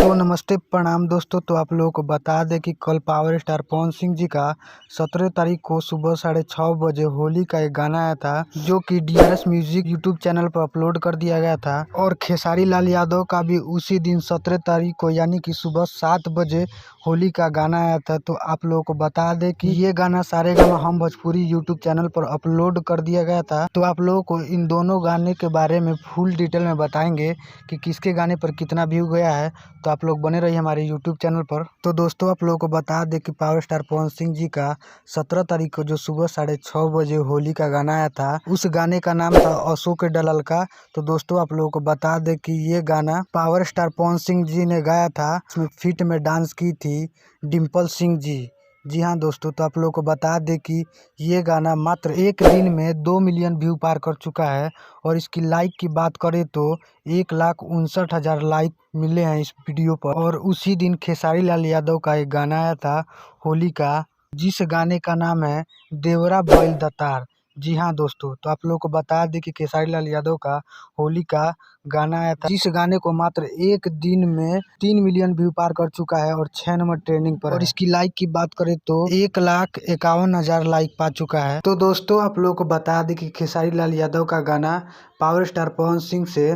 तो नमस्ते प्रणाम दोस्तों। तो आप लोगों को बता दें कि कल पावर स्टार पवन सिंह जी का 17 तारीख को सुबह 6:30 बजे होली का एक गाना आया था, जो कि DRS म्यूजिक यूट्यूब चैनल पर अपलोड कर दिया गया था। और खेसारी लाल यादव का भी उसी दिन 17 तारीख को यानी कि सुबह 7 बजे होली का गाना आया था। तो आप लोगों को बता दें कि ये गाना सारेगामा हम भोजपुरी यूट्यूब चैनल पर अपलोड कर दिया गया था। तो आप लोगों को इन दोनों गाने के बारे में फुल डिटेल में बताएंगे कि किसके गाने पर कितना व्यू गया है। तो आप लोग बने रहिए हमारे यूट्यूब चैनल पर। तो दोस्तों आप लोगों को बता दें कि पावर स्टार पवन सिंह जी का 17 तारीख को जो सुबह 6:30 बजे होली का गाना आया था, उस गाने का नाम था अशोक डलल का। तो दोस्तों आप लोगों को बता दें कि ये गाना पावर स्टार पवन सिंह जी ने गाया था। उसमें फीट में डांस की थी डिम्पल सिंह जी। जी हाँ दोस्तों, तो आप लोगों को बता दें कि ये गाना मात्र एक दिन में 2 मिलियन व्यू पार कर चुका है। और इसकी लाइक की बात करें तो 1,59,000 लाइक मिले हैं इस वीडियो पर। और उसी दिन खेसारी लाल यादव का एक गाना आया था होली का, जिस गाने का नाम है देवरा बैल दतार। जी हाँ दोस्तों, तो आप लोगों को बता दें कि खेसारी लाल यादव का होली का गाना आया था, जिस गाने को मात्र एक दिन में 3 मिलियन व्यू पार कर चुका है और 6 नंबर ट्रेंडिंग पर। और इसकी लाइक की बात करें तो 1,51,000 लाइक पा चुका है। तो दोस्तों आप लोगों को बता दें कि खेसारी लाल यादव का गाना पावर स्टार पवन सिंह से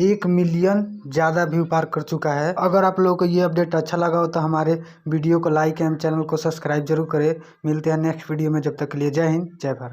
1 मिलियन ज़्यादा व्यू पार कर चुका है। अगर आप लोगों को ये अपडेट अच्छा लगा हो तो हमारे वीडियो को लाइक एवं चैनल को सब्सक्राइब जरूर करें। मिलते हैं नेक्स्ट वीडियो में, जब तक के लिए जय हिंद जय भारत।